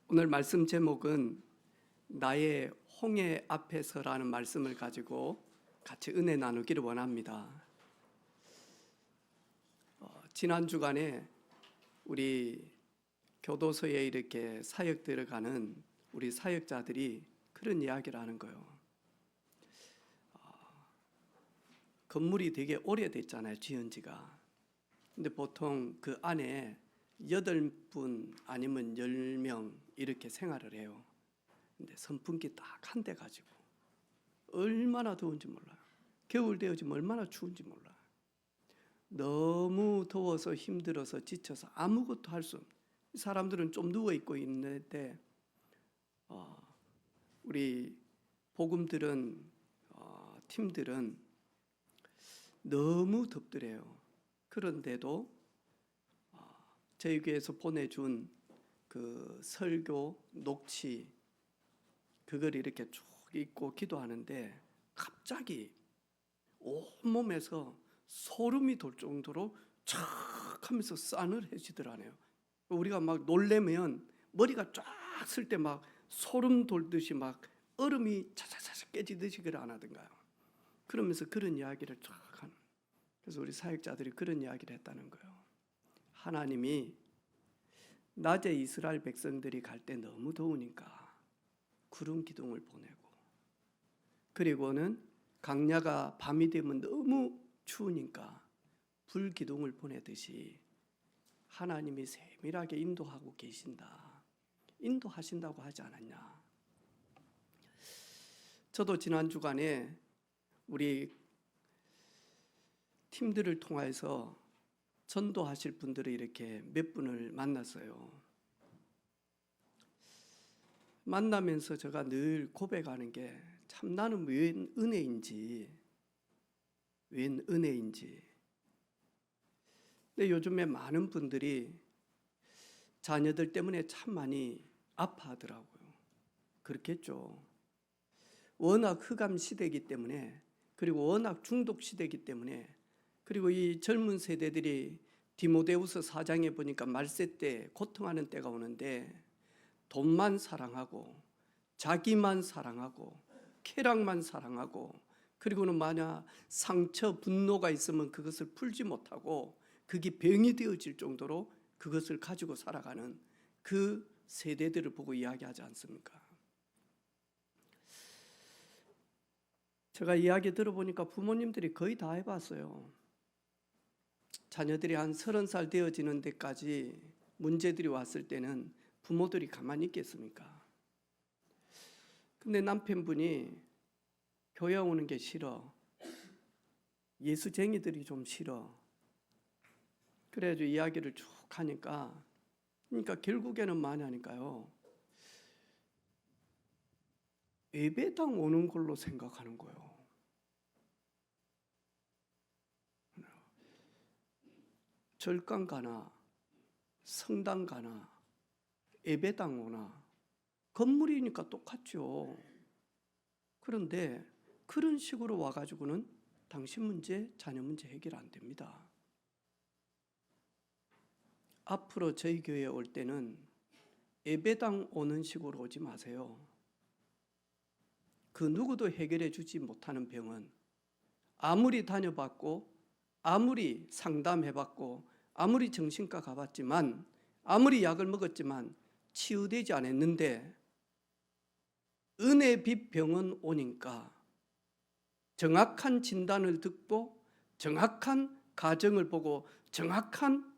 오늘 말씀 제목은 나의 홍해 앞에서라는 말씀을 가지고 같이 은혜 나누기를 원합니다. 지난 주간에 우리 교도소에 이렇게 사역 들어가는 우리 사역자들이 그런 이야기를 하는 거예요. 건물이 되게 오래됐잖아요, 지은 지가. 근데 보통 그 안에 8분 아니면 10명 이렇게 생활을 해요. 근데 선풍기 딱 한 대 가지고 얼마나 더운지 몰라요. 겨울 되어지면 얼마나 추운지 몰라요. 너무 더워서 힘들어서 지쳐서 아무것도 할 수 없는, 사람들은 좀 누워있고 있는데 우리 복음들은 팀들은 너무 덥더래요. 그런데도 저희 교회에서 보내준 그 설교 녹취 그걸 이렇게 쭉 읽고 기도하는데 갑자기 온몸에서 소름이 돋을 정도로 촥 하면서 싸늘해지더라네요. 우리가 막 놀래면 머리가 쫙 쓸 때 막 소름 돋듯이 막 얼음이 차차차차 깨지듯이 그걸 안 하던가요. 그러면서 그런 이야기를 쫙 하는. 그래서 우리 사역자들이 그런 이야기를 했다는 거예요. 하나님이 낮에 이스라엘 백성들이 갈 때 너무 더우니까 구름 기둥을 보내고, 그리고는 강야가 밤이 되면 너무 추우니까 불 기둥을 보내듯이 하나님이 세밀하게 인도하고 계신다, 인도하신다고 하지 않았냐. 저도 지난 주간에 우리 팀들을 통해서 전도하실 분들을 이렇게 몇 분을 만났어요. 만나면서 제가 늘 고백하는 게 참 나는 웬 은혜인지. 근데 요즘에 많은 분들이 자녀들 때문에 참 많이 아파하더라고요. 그렇겠죠. 워낙 흑암 시대이기 때문에, 그리고 워낙 중독 시대이기 때문에, 그리고 이 젊은 세대들이 디모데후서 4장에 보니까 말세 때 고통하는 때가 오는데 돈만 사랑하고 자기만 사랑하고 쾌락만 사랑하고, 그리고는 만약 상처 분노가 있으면 그것을 풀지 못하고 그게 병이 되어질 정도로 그것을 가지고 살아가는 그 세대들을 보고 이야기하지 않습니까? 제가 이야기 들어보니까 부모님들이 거의 다 해봤어요. 자녀들이 한 30살 되어지는 데까지 문제들이 왔을 때는 부모들이 가만히 있겠습니까? 근데 남편분이 교회 오는 게 싫어, 예수쟁이들이 좀 싫어. 그래가지고 이야기를 쭉 하니까, 그러니까 결국에는 뭐냐니까요, 예배당 오는 걸로 생각하는 거예요. 절간 가나 성당 가나 예배당 오나 건물이니까 똑같죠. 그런데 그런 식으로 와가지고는 당신 문제, 자녀 문제 해결 안 됩니다. 앞으로 저희 교회에 올 때는 예배당 오는 식으로 오지 마세요. 그 누구도 해결해 주지 못하는 병은 아무리 다녀봤고 아무리 상담해봤고 아무리 정신과 가봤지만 아무리 약을 먹었지만 치유되지 않았는데, 은혜 빛 병원 오니까 정확한 진단을 듣고 정확한 가정을 보고 정확한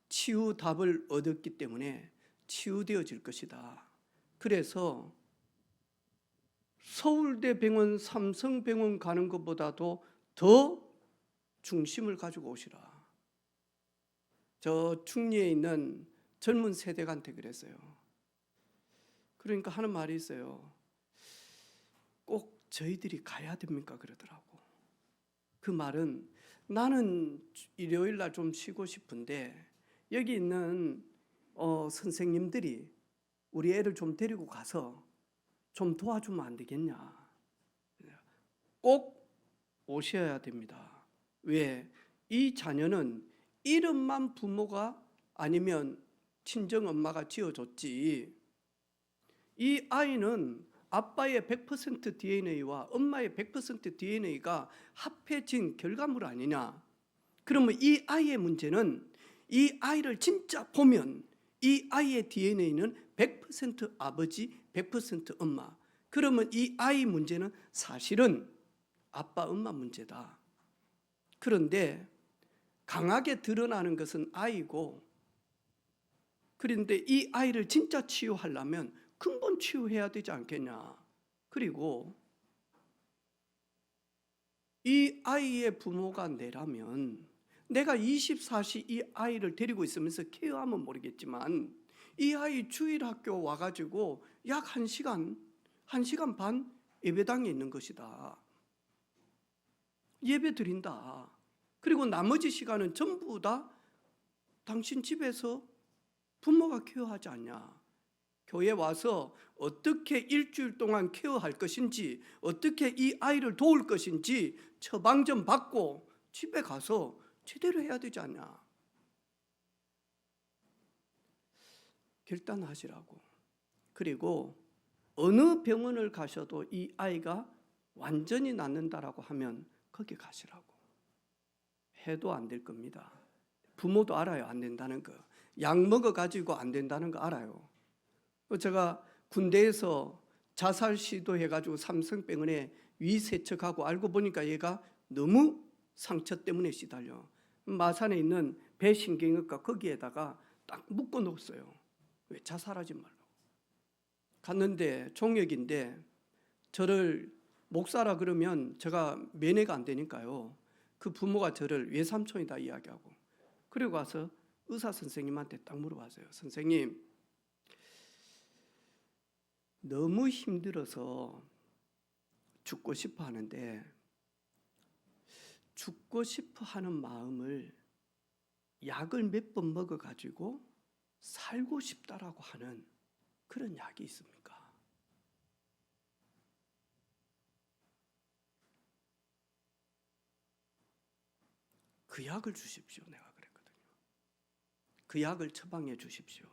치유 답을 얻었기 때문에 치유되어질 것이다. 그래서 서울대 병원, 삼성병원 가는 것보다도 더 중심을 가지고 오시라. 저 충리에 있는 젊은 세대한테 그랬어요. 그러니까 하는 말이 있어요. 꼭 저희들이 가야 됩니까? 그러더라고. 그 말은 나는 일요일 날 좀 쉬고 싶은데 여기 있는 선생님들이 우리 애를 좀 데리고 가서 좀 도와주면 안 되겠냐. 꼭 오셔야 됩니다. 왜? 이 자녀는 이름만 부모가 아니면 친정 엄마가 지어줬지. 이 아이는 아빠의 100% DNA와 엄마의 100% DNA가 합해진 결과물 아니냐. 그러면 이 아이의 문제는, 이 아이를 진짜 보면 이 아이의 DNA는 100% 아버지, 100% 엄마. 그러면 이 아이 문제는 사실은 아빠, 엄마 문제다. 그런데 강하게 드러나는 것은 아이고, 그런데 이 아이를 진짜 치유하려면 근본 치유해야 되지 않겠냐. 그리고 이 아이의 부모가 내라면, 내가 24시 이 아이를 데리고 있으면서 케어하면 모르겠지만 이 아이 주일 학교 와가지고 약 1시간, 1시간 반 예배당에 있는 것이다. 예배 드린다. 그리고 나머지 시간은 전부 다 당신 집에서 부모가 케어하지 않냐. 교회 와서 어떻게 일주일 동안 케어할 것인지, 어떻게 이 아이를 도울 것인지 처방 좀 받고 집에 가서 제대로 해야 되지 않냐. 결단하시라고. 그리고 어느 병원을 가셔도 이 아이가 완전히 낫는다라고 하면 거기 가시라고. 해도 안 될 겁니다. 부모도 알아요. 안 된다는 거. 약 먹어가지고 안 된다는 거 알아요. 제가 군대에서 자살 시도해가지고 삼성병원에 위세척하고 알고 보니까 얘가 너무 상처 때문에 시달려. 마산에 있는 배신경외과 거기에다가 딱 묶어 놓았어요. 왜? 자살하지 말라고. 갔는데 종역인데 저를 목사라 그러면 제가 면회가 안 되니까요. 그 부모가 저를 외삼촌이다 이야기하고, 그리고 와서 의사 선생님한테 딱 물어봤어요. 선생님, 너무 힘들어서 죽고 싶어 하는데 죽고 싶어 하는 마음을 약을 몇 번 먹어가지고 살고 싶다라고 하는 그런 약이 있습니까? 그 약을 주십시오. 내가 그랬거든요. 그 약을 처방해 주십시오.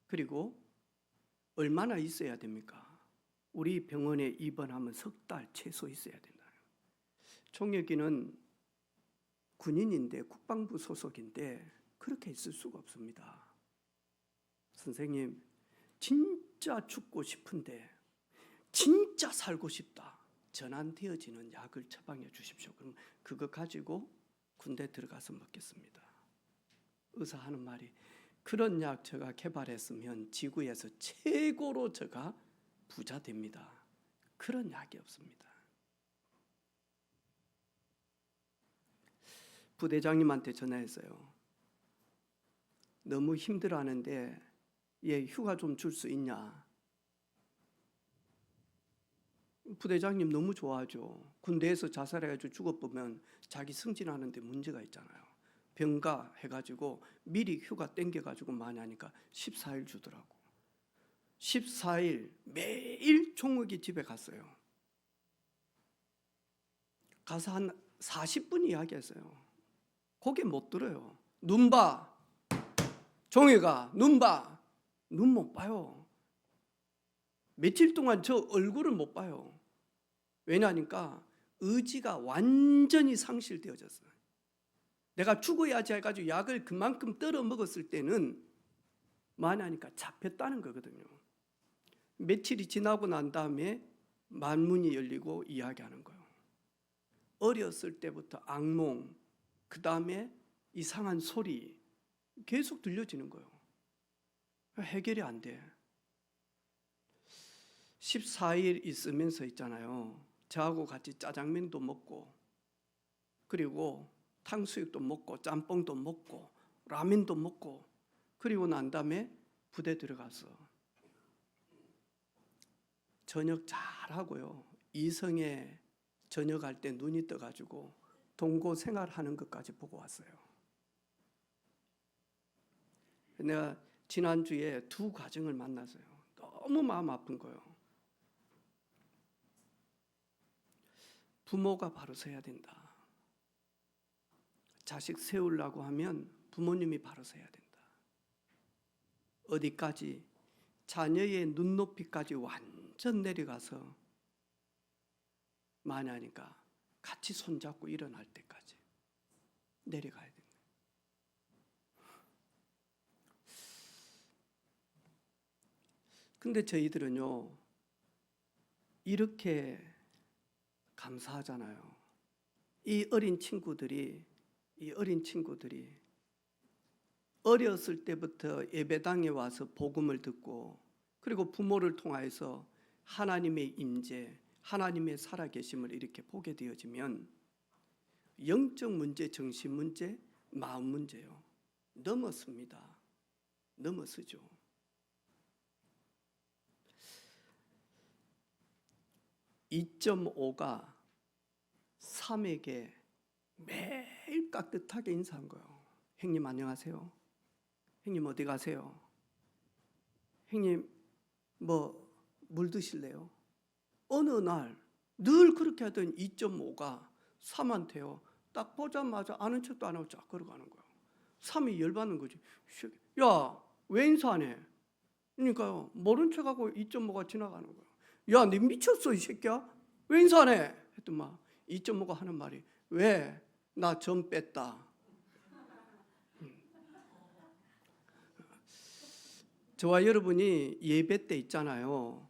그리고 얼마나 있어야 됩니까? 우리 병원에 입원하면 3달 최소 있어야 된다. 총혁이는 군인인데 국방부 소속인데 그렇게 있을 수가 없습니다. 선생님, 진짜 죽고 싶은데 진짜 살고 싶다. 전환되어지는 약을 처방해 주십시오. 그럼 그거 가지고 군대 들어가서 먹겠습니다. 의사 하는 말이, 그런 약 제가 개발했으면 지구에서 최고로 제가 부자 됩니다. 그런 약이 없습니다. 부대장님한테 전화했어요. 너무 힘들어하는데 얘 휴가 좀 줄 수 있냐. 부대장님 너무 좋아하죠. 군대에서 자살해가지고 죽어보면 자기 승진하는데 문제가 있잖아요. 병가 해가지고 미리 휴가 땡겨가지고 많이 하니까 14일 주더라고. 14일 매일 총욱이 집에 갔어요. 가서 한 40분 이야기했어요. 고개 못 들어요. 눈 봐. 종이가 눈 봐. 눈 못 봐요. 며칠 동안 저 얼굴을 못 봐요. 왜냐하니까 의지가 완전히 상실되어졌어요. 내가 죽어야지 해가지고 약을 그만큼 떨어 먹었을 때는 많이 하니까 잡혔다는 거거든요. 며칠이 지나고 난 다음에 만문이 열리고 이야기하는 거예요. 어렸을 때부터 악몽, 그 다음에 이상한 소리 계속 들려지는 거예요. 해결이 안 돼. 14일 있으면서 있잖아요. 저하고 같이 짜장면도 먹고, 그리고 탕수육도 먹고, 짬뽕도 먹고, 라면도 먹고, 그리고 난 다음에 부대 들어가서 저녁 잘하고요. 이성에 저녁할 때 눈이 떠가지고 동거 생활하는 것까지 보고 왔어요. 내가 지난주에 2 가정을 만났어요. 너무 마음 아픈 거예요. 부모가 바로 서야 된다. 자식 세우려고 하면 부모님이 바로 서야 된다. 어디까지? 자녀의 눈높이까지 완전 내려가서 만약이니까 같이 손잡고 일어날 때까지 내려가야 됩니다. 근데 저희들은요, 이렇게 감사하잖아요. 이 어린 친구들이 어렸을 때부터 예배당에 와서 복음을 듣고, 그리고 부모를 통하여서 하나님의 임재, 하나님의 살아계심을 이렇게 보게 되어지면 영적 문제, 정신 문제, 마음 문제요, 넘어섭니다. 넘어서죠. (2.5가) 3에게 매일 깍듯하게 인사한 거예요. 형님 안녕하세요. 형님 어디 가세요? 형님 뭐 물 드실래요? 어느 날 늘 그렇게 하던 2.5가 3한테요, 딱 보자마자 아는 척도 안 하고 쫙 걸어가는 거예요. 3이 열받는 거지. 야, 왜 인사 안 해? 그러니까요, 모른 척하고 2.5가 지나가는 거예요. 야, 니 미쳤어 이 새끼야? 왜 인사 안 해? 했더니 2.5가 하는 말이, 왜? 나 점 뺐다. 저와 여러분이 예배 때 있잖아요,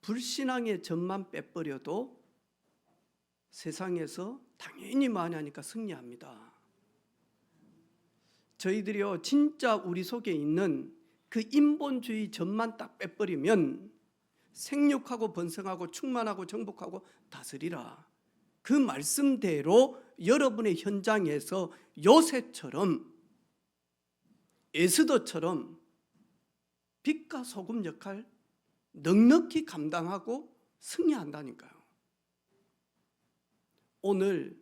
불신앙의 점만 빼버려도 세상에서 당연히 많이 하니까 승리합니다. 저희들이요, 진짜 우리 속에 있는 그 인본주의 점만 딱 빼버리면 생육하고 번성하고 충만하고 정복하고 다스리라, 그 말씀대로 여러분의 현장에서 요새처럼, 에스더처럼 빛과 소금 역할 넉넉히 감당하고 승리한다니까요. 오늘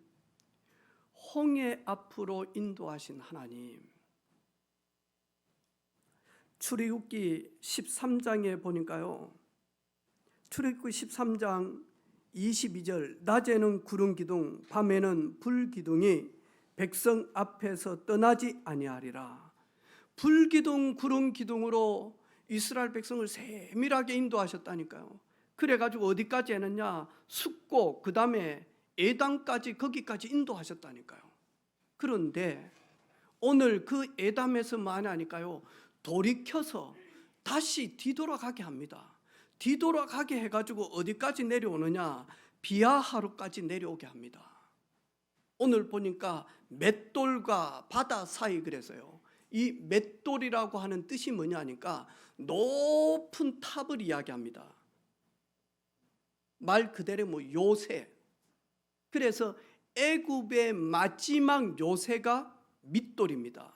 홍해 앞으로 인도하신 하나님, 출애굽기 13장에 보니까요, 출애굽기 13장 22절, 낮에는 구름 기둥 밤에는 불 기둥이 백성 앞에서 떠나지 아니하리라. 불 기둥 구름 기둥으로 이스라엘 백성을 세밀하게 인도하셨다니까요. 그래가지고 어디까지 했느냐, 숫고 그 다음에 에담까지, 거기까지 인도하셨다니까요. 그런데 오늘 그 에담에서 많이 하니까요, 돌이켜서 다시 뒤돌아가게 합니다. 뒤돌아가게 해가지고 어디까지 내려오느냐, 비아하루까지 내려오게 합니다. 오늘 보니까 맷돌과 바다 사이, 그래서요, 이 맷돌이라고 하는 뜻이 뭐냐 하니까 높은 탑을 이야기합니다. 말 그대로 요새. 그래서 애굽의 마지막 요새가 밑돌입니다.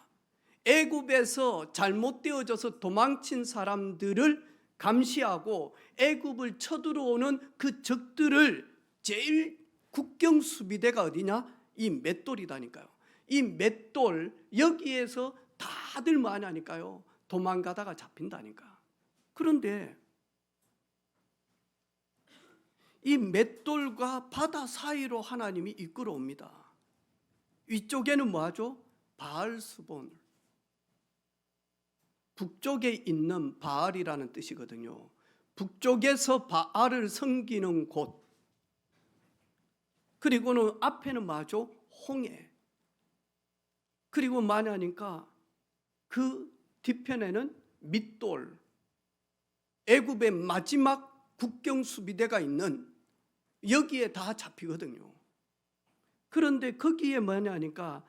애굽에서 잘못되어져서 도망친 사람들을 감시하고 애굽을 쳐들어오는 그 적들을 제일 국경 수비대가 어디냐? 이 맷돌이다니까요. 이 맷돌, 여기에서 다들 많이 하니까요, 도망가다가 잡힌다니까. 그런데 이 맷돌과 바다 사이로 하나님이 이끌어 옵니다. 위쪽에는 뭐하죠? 바알스본, 북쪽에 있는 바알이라는 뜻이거든요. 북쪽에서 바알을 섬기는 곳. 그리고는 앞에는 뭐하죠? 홍해. 그리고 만약이니까 그 뒤편에는 밑돌, 애굽의 마지막 국경 수비대가 있는, 여기에 다 잡히거든요. 그런데 거기에 뭐냐니까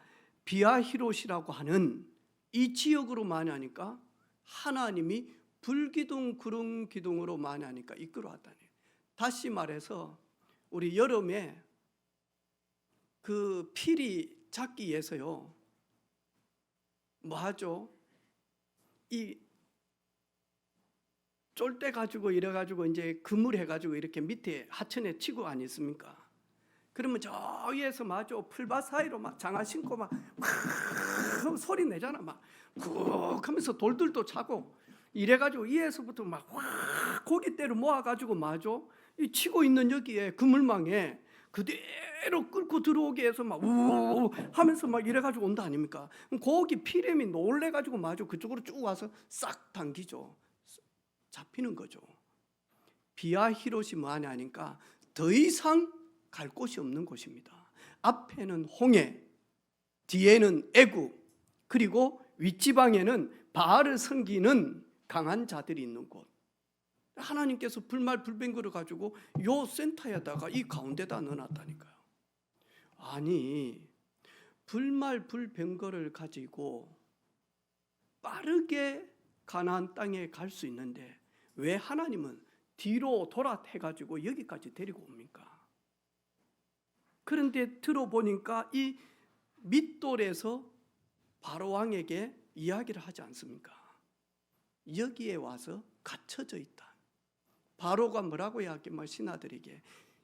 비아히롯이라고 하는 이 지역으로 많이 하니까 하나님이 불기둥 구름 기둥으로 많이 하니까 이끌어왔다니. 다시 말해서 우리 여름에 그 피리 잡기 위해서요, 뭐 하죠? 이 쫄대 가지고 이래 가지고 이제 그물 해 가지고 이렇게 밑에 하천에 치고 아니습니까? 그러면 저 위에서 마저 풀밭 사이로 막 장화 신고 막 소리 내잖아. 막 쿡 하면서 돌들도 차고 이래 가지고 위에서부터 막 고깃대를 모아 가지고 마저 이 치고 있는 여기에 그물망에 그대로 그대로 끌고 들어오게 해서 막 우우 하면서 막 이래가지고 온다 아닙니까? 거기 피렘이 놀래가지고 마저 그쪽으로 쭉 와서 싹 당기죠. 잡히는 거죠. 비아 히로시마 하니까 더 이상 갈 곳이 없는 곳입니다. 앞에는 홍해, 뒤에는 애굽, 그리고 윗지방에는 바알을 섬기는 강한 자들이 있는 곳. 하나님께서 불말불변거를 가지고 요 센터에다가 이 가운데다 넣어놨다니까요. 아니, 불말불변거를 가지고 빠르게 가나안 땅에 갈 수 있는데 왜 하나님은 뒤로 돌아해가지고 여기까지 데리고 옵니까? 그런데 들어보니까 이 밑돌에서 바로왕에게 이야기를 하지 않습니까? 여기에 와서 갇혀져 있다. 바로가 뭐라고 이야기하면 신하들에게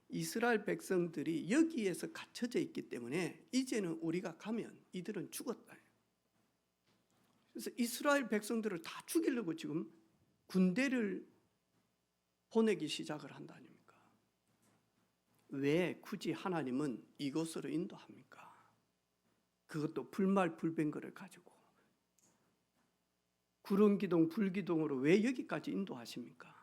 이스라엘 백성들이 여기에서 갇혀져 있기 때문에 이제는 우리가 가면 이들은 죽었다. 그래서 이스라엘 백성들을 다 죽이려고 지금 군대를 보내기 시작을 한다 아닙니까? 왜 굳이 하나님은 이곳으로 인도합니까? 그것도 불말불변거를 가지고 구름기둥 불기둥으로 왜 여기까지 인도하십니까?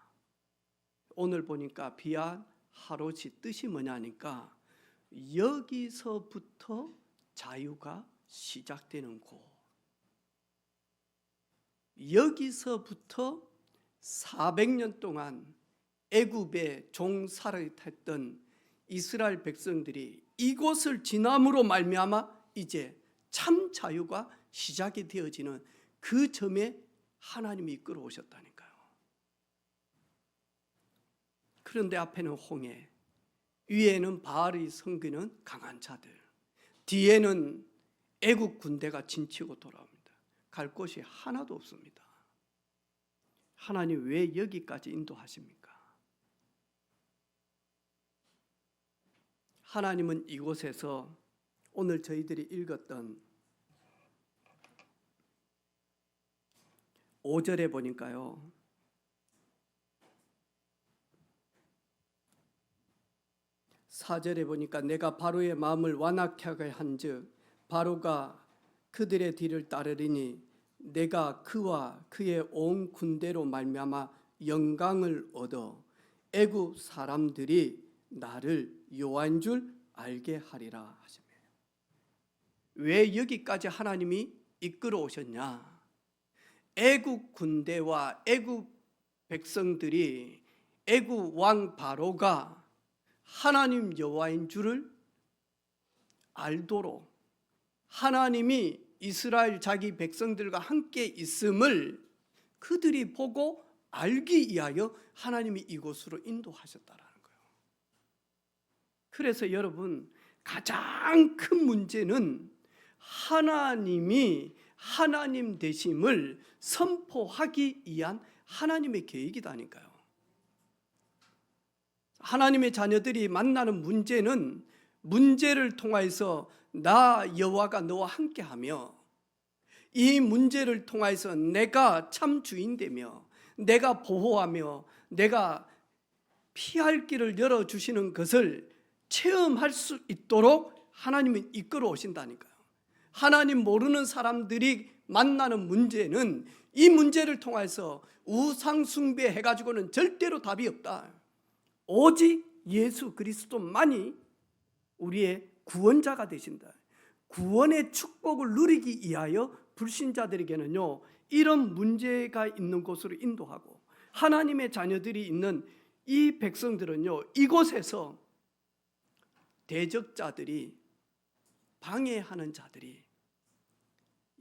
오늘 보니까 비아 하롯이 뜻이 뭐냐니까 여기서부터 자유가 시작되는 곳, 여기서부터 400년 동안 애굽의 종살이했던 이스라엘 백성들이 이곳을 지남으로 말미암아 이제 참 자유가 시작이 되어지는 그 점에 하나님이 이끌어 오셨다니까요. 그런데 앞에는 홍해, 위에는 바알이 섬기는 강한 자들, 뒤에는 애국 군대가 진치고 돌아옵니다. 갈 곳이 하나도 없습니다. 하나님 왜 여기까지 인도하십니까? 하나님은 이곳에서 오늘 저희들이 읽었던 5절에 보니까요, 사절에 보니까 내가 바로의 마음을 완악하게 한즉 바로가 그들의 뒤를 따르리니 내가 그와 그의 온 군대로 말미암아 영광을 얻어 애굽 사람들이 나를 여호와인 줄 알게 하리라 하시며, 왜 여기까지 하나님이 이끌어 오셨냐? 애굽 군대와 애굽 백성들이 애굽 왕 바로가 하나님 여호와인 줄을 알도록 하나님이 이스라엘 자기 백성들과 함께 있음을 그들이 보고 알기 위하여 하나님이 이곳으로 인도하셨다라는 거예요. 그래서 여러분, 가장 큰 문제는 하나님이 하나님 되심을 선포하기 위한 하나님의 계획이다니까요. 하나님의 자녀들이 만나는 문제는 문제를 통해서 나 여호와가 너와 함께하며 이 문제를 통해서 내가 참 주인되며 내가 보호하며 내가 피할 길을 열어주시는 것을 체험할 수 있도록 하나님은 이끌어 오신다니까요. 하나님 모르는 사람들이 만나는 문제는 이 문제를 통해서 우상 숭배해가지고는 절대로 답이 없다. 오직 예수 그리스도만이 우리의 구원자가 되신다. 구원의 축복을 누리기 위하여 불신자들에게는요, 이런 문제가 있는 곳으로 인도하고 하나님의 자녀들이 있는 이 백성들은요, 이곳에서 대적자들이 방해하는 자들이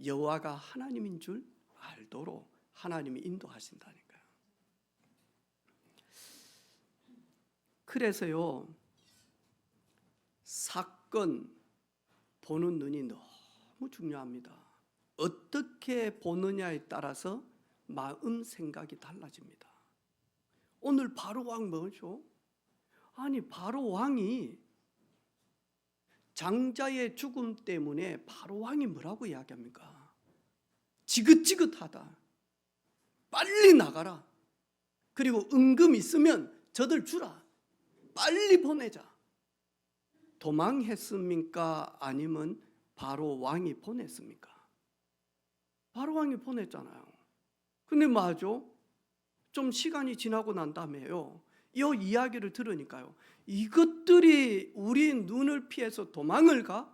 여호와가 하나님인 줄 알도록 하나님이 인도하신다니까요. 그래서요, 사건 보는 눈이 너무 중요합니다. 어떻게 보느냐에 따라서 마음 생각이 달라집니다. 오늘 바로 왕 뭐죠? 아니, 바로 왕이 장자의 죽음 때문에 바로 왕이 뭐라고 이야기합니까? 지긋지긋하다. 빨리 나가라. 그리고 은금 있으면 저들 주라. 빨리 보내자. 도망했습니까? 아니면 바로 왕이 보냈습니까? 바로 왕이 보냈잖아요. 근데 맞죠? 좀 시간이 지나고 난 다음에요, 이 이야기를 들으니까요, 이것들이 우리 눈을 피해서 도망을 가?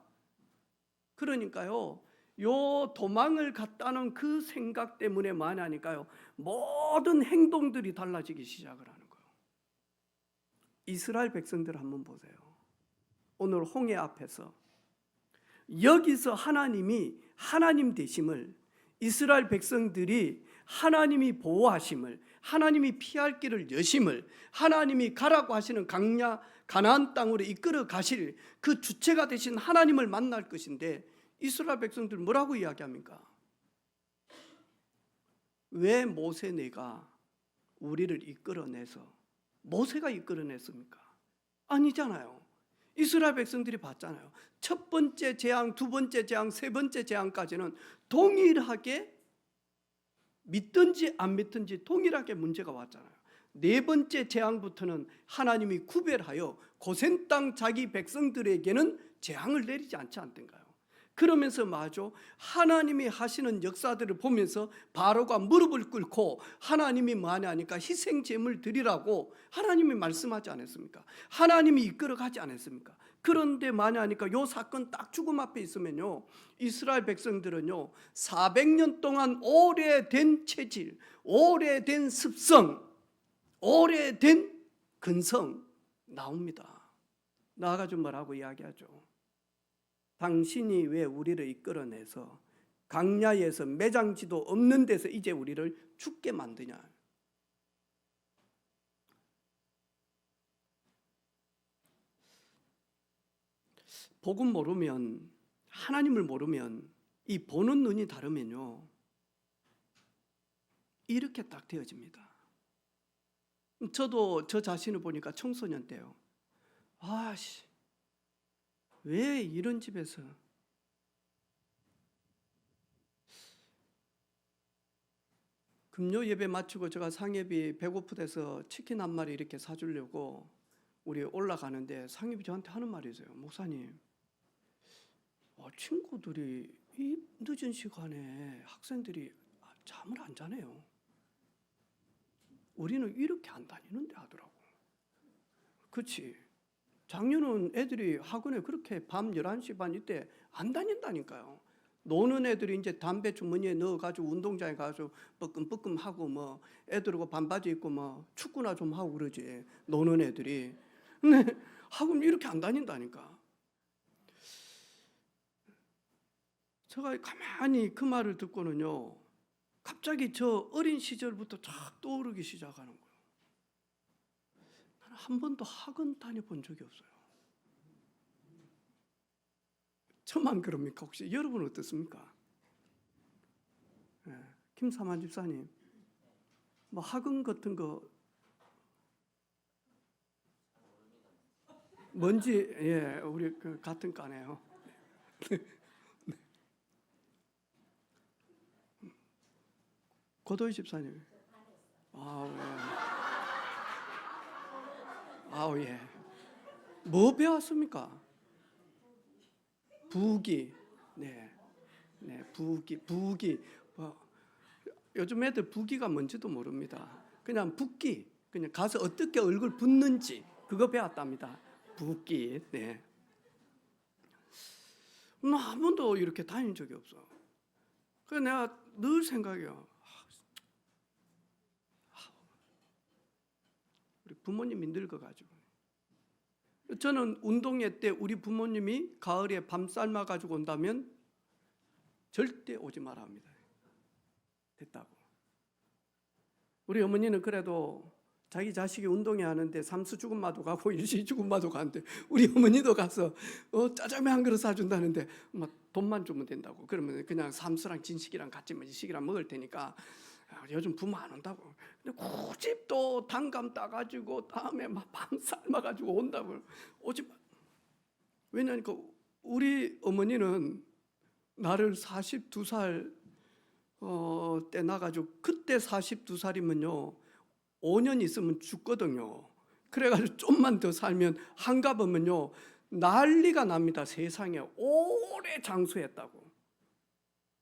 그러니까요, 요 도망을 갔다는 그 생각 때문에 많이 하니까요, 모든 행동들이 달라지기 시작을 하는 거예요. 이스라엘 백성들 한번 보세요. 오늘 홍해 앞에서 여기서 하나님이 하나님 되심을, 이스라엘 백성들이 하나님이 보호하심을, 하나님이 피할 길을 여심을, 하나님이 가라고 하시는 강야 가나안 땅으로 이끌어 가실 그 주체가 되신 하나님을 만날 것인데, 이스라엘 백성들 뭐라고 이야기합니까? 왜 모세 네가 우리를 이끌어내서, 모세가 이끌어냈습니까? 아니잖아요. 이스라엘 백성들이 봤잖아요. 첫 번째 재앙, 두 번째 재앙, 세 번째 재앙까지는 동일하게 믿든지 안 믿든지 동일하게 문제가 왔잖아요. 네 번째 재앙부터는 하나님이 구별하여 고센 땅 자기 백성들에게는 재앙을 내리지 않지 않던가요? 그러면서 마저 하나님이 하시는 역사들을 보면서 바로가 무릎을 꿇고 하나님이 뭐하냐 하니까 희생 제물 드리라고 하나님이 말씀하지 않았습니까? 하나님이 이끌어가지 않았습니까? 그런데 뭐하냐 하니까 요 사건 딱 죽음 앞에 있으면요, 이스라엘 백성들은요 400년 동안 오래된 체질, 오래된 습성, 오래된 근성 나옵니다. 나와가지고 뭐라고 이야기하죠? 당신이 왜 우리를 이끌어내서 강야에서 매장지도 없는 데서 이제 우리를 죽게 만드냐? 복음 모르면, 하나님을 모르면, 이 보는 눈이 다르면요 이렇게 딱 되어집니다. 저도 저 자신을 보니까 청소년 때요, 아씨 왜 이런 집에서 금요 예배 마치고 제가 상엽이 배고프대서 치킨 한 마리 이렇게 사주려고 우리 올라가는데 상엽이 저한테 하는 말이 있어요. 목사님, 친구들이 이 늦은 시간에 학생들이 잠을 안 자네요. 우리는 이렇게 안 다니는데 하더라고. 그렇지, 작년은 애들이 학원에 그렇게 밤 11시 반 이때 안 다닌다니까요. 노는 애들이 이제 담배 주머니에 넣어가지고 운동장에 가서 뻐끔뻐끔 하고 뭐 애들하고 반바지 입고 뭐 축구나 좀 하고 그러지, 노는 애들이. 근데 학원 이렇게 안 다닌다니까. 제가 가만히 그 말을 듣고는요, 갑자기 저 어린 시절부터 쫙 떠오르기 시작하는 거예요. 나는 한 번도 학원 다녀본 적이 없어요. 저만 그럽니까? 혹시 여러분 어떻습니까? 김사만 집사님, 뭐 학원 같은 거 뭔지, 우리 그 같은 과네요. 고도희 집사님, 예. 뭐 배웠습니까? 부기, 부기. 요즘 애들 부기가 뭔지도 모릅니다. 그냥 붓기, 그냥 가서 어떻게 얼굴 붓는지 그거 배웠답니다. 붓기. 나 한 번도 이렇게 다닌 적이 없어. 그래서 내가 늘 생각해요. 우리 부모님이 늙어가지고. 저는 운동회 때 우리 부모님이 가을에 밤 삶아가지고 온다면 절대 오지 마라 합니다. 됐다고. 우리 어머니는 그래도 자기 자식이 운동회 하는데 삼수 죽음마도 가고 일시 죽음마도 가는데 우리 어머니도 가서 짜장면 한 그릇 사준다는데 막 돈만 주면 된다고. 그러면 그냥 삼수랑 진식이랑 같이 식이랑 먹을 테니까 요즘 부모 안 온다고. 근데 굳이 또 단감 따가지고 다음에 막 밤 삶아가지고 온다고. 오지 마. 왜냐니까 우리 어머니는 나를 42살 때 나가지고, 그때 42살이면요 5년 있으면 죽거든요. 그래가지고 좀만 더 살면 한갑이면요 난리가 납니다. 세상에 오래 장수했다고.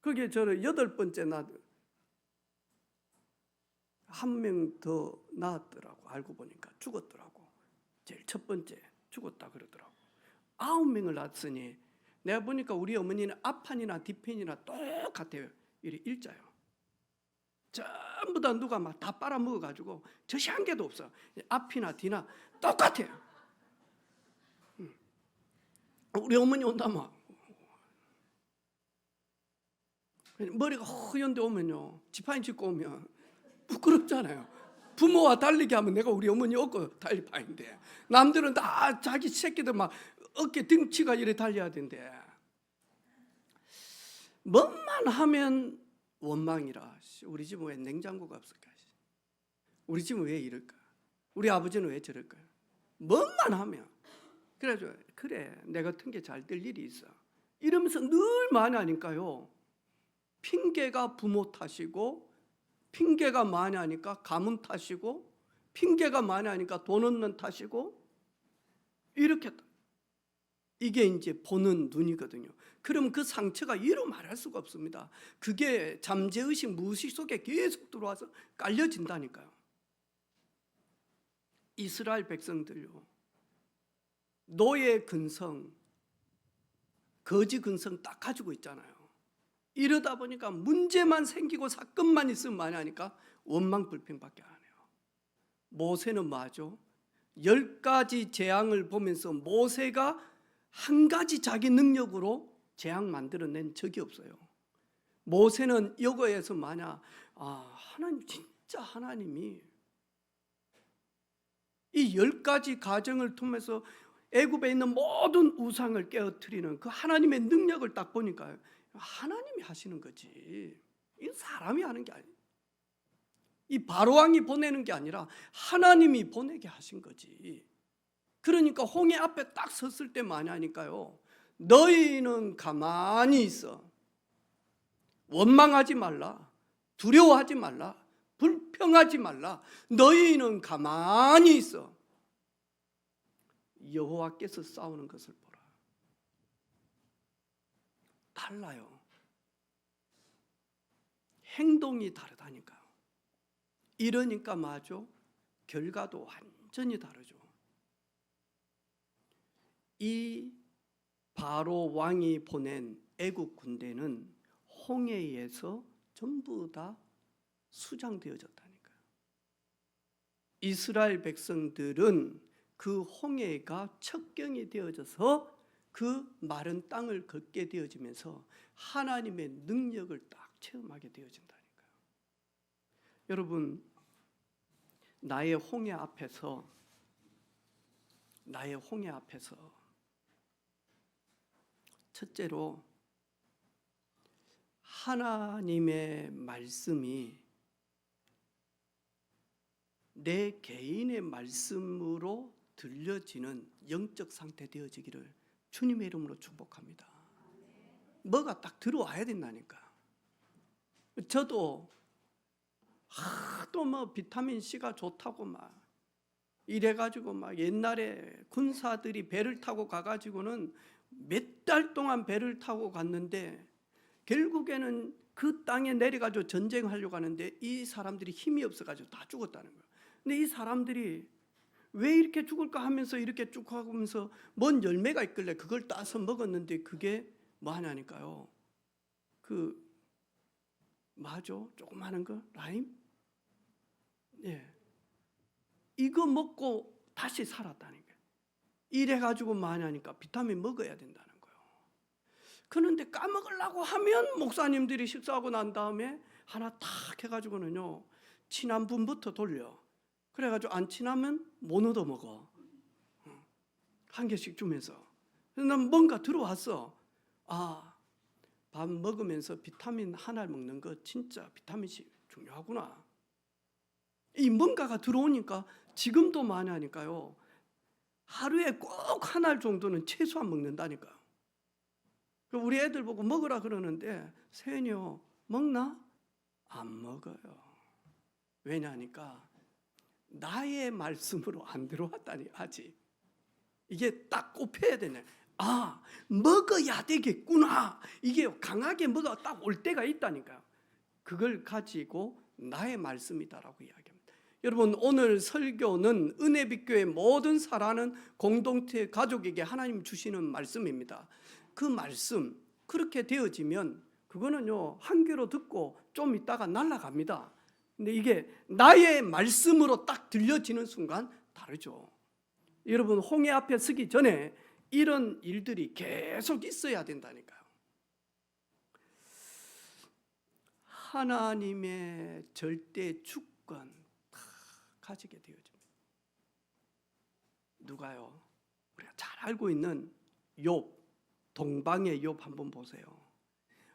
그게 저를 8번째 한 명 더 낳았더라고. 알고 보니까 죽었더라고. 제일 첫 번째 죽었다 그러더라고. 9명을 낳았으니 내가 보니까 우리 어머니는 앞판이나 뒷판이나 똑같아요. 이래 일자요. 전부 다 누가 막 다 빨아먹어가지고 젖이 한 개도 없어. 앞이나 뒤나 똑같아요. 우리 어머니 온다면 머리가 허연데 오면요, 지팡이 짚고 오면 부끄럽잖아요. 부모와 달리게 하면 내가 우리 어머니 얻고 달릴 판인데, 남들은 다 자기 새끼들 막 어깨 등치가 이래 달려야 된대. 뭐만 하면 원망이라. 우리 집은 왜 냉장고가 없을까? 우리 집은 왜 이럴까? 우리 아버지는 왜 저럴까? 뭐만 하면. 그래가지고 그래, 내 같은 게 잘 될 일이 있어 이러면서 늘 많이 하니까요, 핑계가 부모 탓이고, 핑계가 많이 하니까 가문 탓이고, 핑계가 많이 하니까 돈 없는 탓이고, 이렇게 이게 이제 보는 눈이거든요. 그럼 그 상처가 이루 말할 수가 없습니다. 그게 잠재의식, 무의식 속에 계속 들어와서 깔려진다니까요. 이스라엘 백성들요, 노예 근성, 거지 근성 딱 가지고 있잖아요. 이러다 보니까 문제만 생기고 사건만 있으면 많이 하니까 원망 불평밖에 안 해요. 모세는 뭐죠? 10가지 재앙을 보면서 모세가 한 가지 자기 능력으로 재앙 만들어낸 적이 없어요. 모세는 여거에서 하나님, 진짜 하나님이 이 10가지 가정을 통해서 애굽에 있는 모든 우상을 깨어뜨리는 그 하나님의 능력을 딱 보니까 하나님이 하시는 거지, 이 사람이 하는 게 아니에요. 이 바로왕이 보내는 게 아니라 하나님이 보내게 하신 거지. 그러니까 홍해 앞에 딱 섰을 때 많이 하니까요, 너희는 가만히 있어. 원망하지 말라. 두려워하지 말라. 불평하지 말라. 너희는 가만히 있어. 여호와께서 싸우는 것을 보라. 달라요. 행동이 다르다니까요. 이러니까 맞죠? 결과도 완전히 다르죠. 이 바로 왕이 보낸 애국 군대는 홍해에서 전부 다 수장되어졌다니까요. 이스라엘 백성들은 그 홍해가 첩경이 되어져서 그 마른 땅을 걷게 되어지면서 하나님의 능력을 딱 체험하게 되어진다니까요. 여러분, 나의 홍해 앞에서 첫째로 하나님의 말씀이 내 개인의 말씀으로 들려지는 영적 상태 되어지기를 주님의 이름으로 축복합니다. 뭐가 딱 들어와야 된다니까. 저도 또 뭐 비타민 C가 좋다고 막 이래가지고 막 옛날에 군사들이 배를 타고 가가지고는 몇 달 동안 배를 타고 갔는데 결국에는 그 땅에 내려가지고 전쟁하려고 하는데 이 사람들이 힘이 없어가지고 다 죽었다는 거예요. 근데 이 사람들이 왜 이렇게 죽을까 하면서 이렇게 쭉 하면서 뭔 열매가 있길래 그걸 따서 먹었는데 그게 뭐 하냐니까요. 맞죠? 조그마한 거 라임? 예. 이거 먹고 다시 살았다는 거예요. 이래가지고 뭐 하냐니까 비타민 먹어야 된다는 거예요. 그런데 까먹으려고 하면 목사님들이 식사하고 난 다음에 하나 탁 해가지고는요, 친한 분부터 돌려. 그래가지고 안 친하면 못 얻어 먹어. 한 개씩 주면서. 그래서 난 뭔가 들어왔어. 밥 먹으면서 비타민 하나를 먹는 거 진짜 비타민C 중요하구나. 이 뭔가가 들어오니까 지금도 많이 하니까요, 하루에 꼭 하나 정도는 최소한 먹는다니까요. 우리 애들 보고 먹으라 그러는데 세연이요, 먹나? 안 먹어요. 왜냐하니까 나의 말씀으로 안 들어왔다니. 아직 이게 딱 꼽혀야 되네. 아, 먹어야 되겠구나. 이게 강하게 먹어 딱 올 때가 있다니까요. 그걸 가지고 나의 말씀이다라고 이야기합니다. 여러분, 오늘 설교는 은혜빛교회 모든 사랑하는 공동체 가족에게 하나님 주시는 말씀입니다. 그 말씀 그렇게 되어지면 그거는요, 한 귀로 듣고 좀 있다가 날아갑니다. 근데 이게 나의 말씀으로 딱 들려지는 순간 다르죠. 여러분, 홍해 앞에 서기 전에 이런 일들이 계속 있어야 된다니까요. 하나님의 절대 주권 다 가지게 되어집니다. 누가요? 우리가 잘 알고 있는 욥, 동방의 욥 한번 보세요.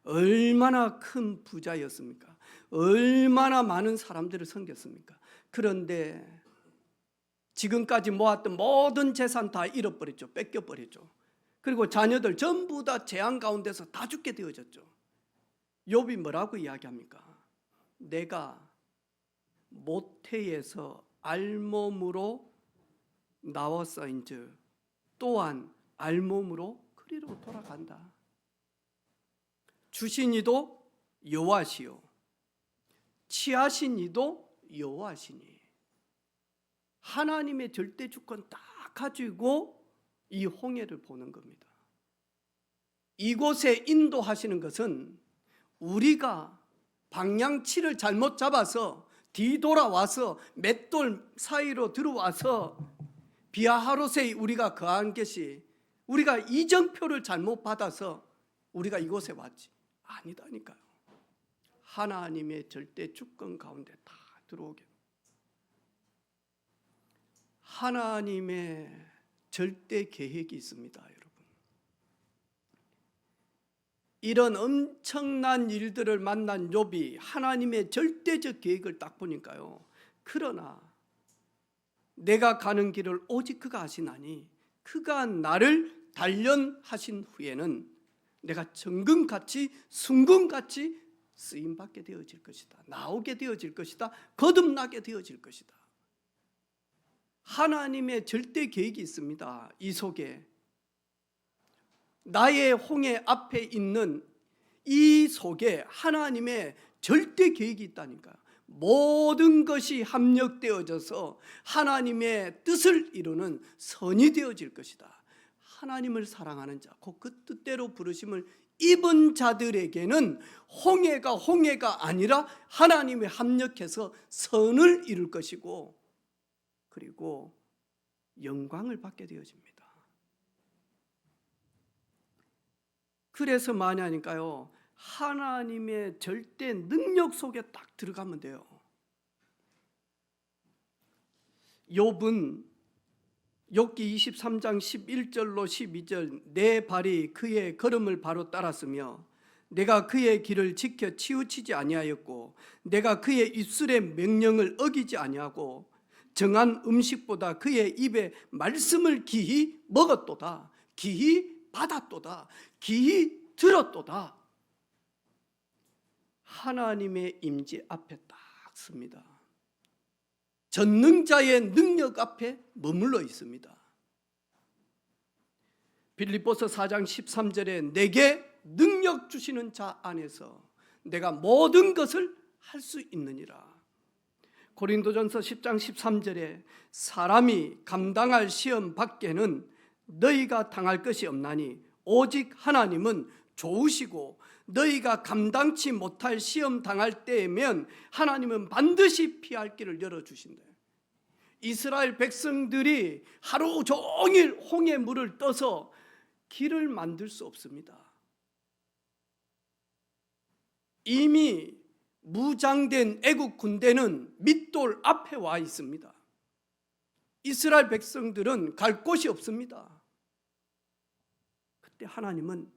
얼마나 큰 부자였습니까? 얼마나 많은 사람들을 섬겼습니까? 그런데 지금까지 모았던 모든 재산 다 잃어버렸죠. 뺏겨버렸죠. 그리고 자녀들 전부 다 재앙 가운데서 다 죽게 되어졌죠. 욥이 뭐라고 이야기합니까? 내가 모태에서 알몸으로 나왔사인즉 또한 알몸으로 그리로 돌아간다. 주신 이도 여호와시요 취하신 이도 여호와시니. 하나님의 절대 주권 딱 가지고 이 홍해를 보는 겁니다. 이곳에 인도하시는 것은 우리가 방향치를 잘못 잡아서 뒤돌아와서 맷돌 사이로 들어와서 비아하롯에 우리가 거한 것이 우리가 이정표를 잘못 받아서 우리가 이곳에 왔지 아니다니까요. 하나님의 절대 주권 가운데 다 들어오게. 하나님의 절대 계획이 있습니다, 여러분. 이런 엄청난 일들을 만난 욥이 하나님의 절대적 계획을 딱 보니까요. 그러나 내가 가는 길을 오직 그가 아시나니 그가 나를 단련하신 후에는 내가 정금같이 순금같이 쓰임받게 되어질 것이다. 나오게 되어질 것이다. 거듭나게 되어질 것이다. 하나님의 절대 계획이 있습니다. 이 속에 나의 홍해 앞에 있는 이 속에 하나님의 절대 계획이 있다니까요. 모든 것이 합력되어져서 하나님의 뜻을 이루는 선이 되어질 것이다. 하나님을 사랑하는 자, 곧 그 뜻대로 부르심을 입은 자들에게는 홍해가 아니라 하나님이 합력해서 선을 이룰 것이고 그리고 영광을 받게 되어집니다. 그래서 뭐냐니까요, 하나님의 절대 능력 속에 딱 들어가면 돼요. 욥은 욥기 23장 11절로 12절 내 발이 그의 걸음을 바로 따랐으며 내가 그의 길을 지켜 치우치지 아니하였고 내가 그의 입술의 명령을 어기지 아니하고 정한 음식보다 그의 입에 말씀을 기히 먹었도다. 기히 받았도다. 기히 들었도다. 하나님의 임재 앞에 딱 섭니다. 전능자의 능력 앞에 머물러 있습니다. 빌립보서 4장 13절에 내게 능력 주시는 자 안에서 내가 모든 것을 할 수 있느니라. 고린도전서 10장 13절에 사람이 감당할 시험 밖에는 너희가 당할 것이 없나니 오직 하나님은 좋으시고 너희가 감당치 못할 시험 당할 때면 하나님은 반드시 피할 길을 열어주신다. 이스라엘 백성들이 하루 종일 홍해 물을 떠서 길을 만들 수 없습니다. 이미 무장된 애국 군대는 밑돌 앞에 와 있습니다. 이스라엘 백성들은 갈 곳이 없습니다. 그때 하나님은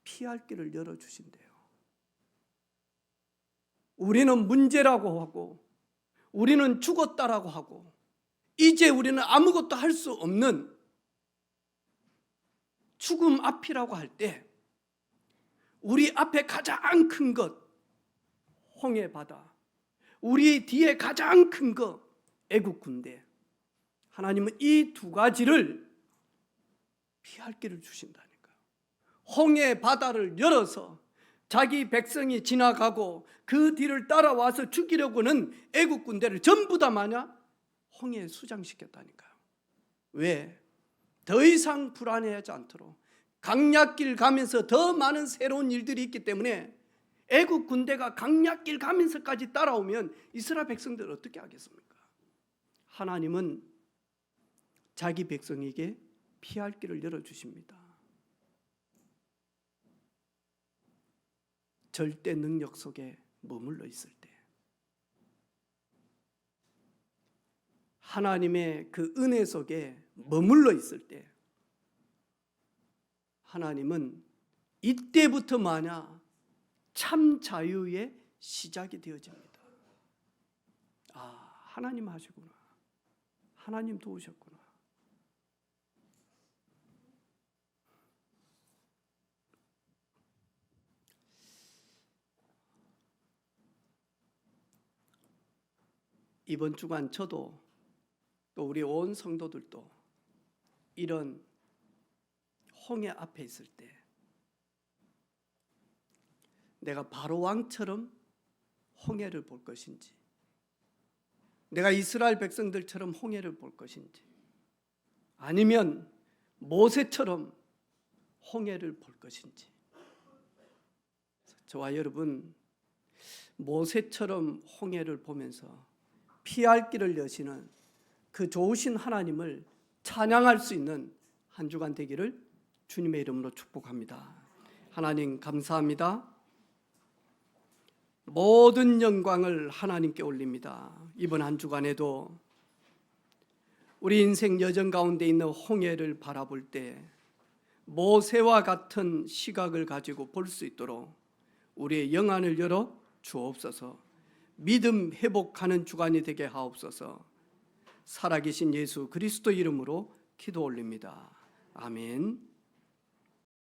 피할 길을 열어주신대요. 우리는 문제라고 하고 우리는 죽었다라고 하고 이제 우리는 아무것도 할 수 없는 죽음 앞이라고 할 때 우리 앞에 가장 큰 것 홍해 바다, 우리 뒤에 가장 큰 것 애국 군대. 하나님은 이 두 가지를 피할 길을 주신다니까요. 홍해 바다를 열어서 자기 백성이 지나가고 그 뒤를 따라와서 죽이려고는 애국 군대를 전부 다 마냐 홍해에 수장시켰다니까요. 왜? 더 이상 불안해하지 않도록 강약길 가면서 더 많은 새로운 일들이 있기 때문에 애국 군대가 강약길 가면서까지 따라오면 이스라엘 백성들 어떻게 하겠습니까? 하나님은 자기 백성에게 피할 길을 열어주십니다. 절대 능력 속에 머물러 있을 때, 하나님의 그 은혜 속에 머물러 있을 때, 하나님은 이때부터 마냐 참 자유의 시작이 되어집니다. 아, 하나님 하시구나. 하나님 도우셨구나. 이번 주간 저도 또 우리 온 성도들도 이런 홍해 앞에 있을 때 내가 바로 왕처럼 홍해를 볼 것인지, 내가 이스라엘 백성들처럼 홍해를 볼 것인지, 아니면 모세처럼 홍해를 볼 것인지. 저와 여러분, 모세처럼 홍해를 보면서 피할 길을 여시는 그 좋으신 하나님을 찬양할 수 있는 한 주간 되기를 주님의 이름으로 축복합니다. 하나님 감사합니다. 모든 영광을 하나님께 올립니다. 이번 한 주간에도 우리 인생 여정 가운데 있는 홍해를 바라볼 때 모세와 같은 시각을 가지고 볼 수 있도록 우리의 영안을 열어 주옵소서. 믿음 회복하는 주간이 되게 하옵소서. 살아계신 예수 그리스도 이름으로 기도 올립니다. 아멘.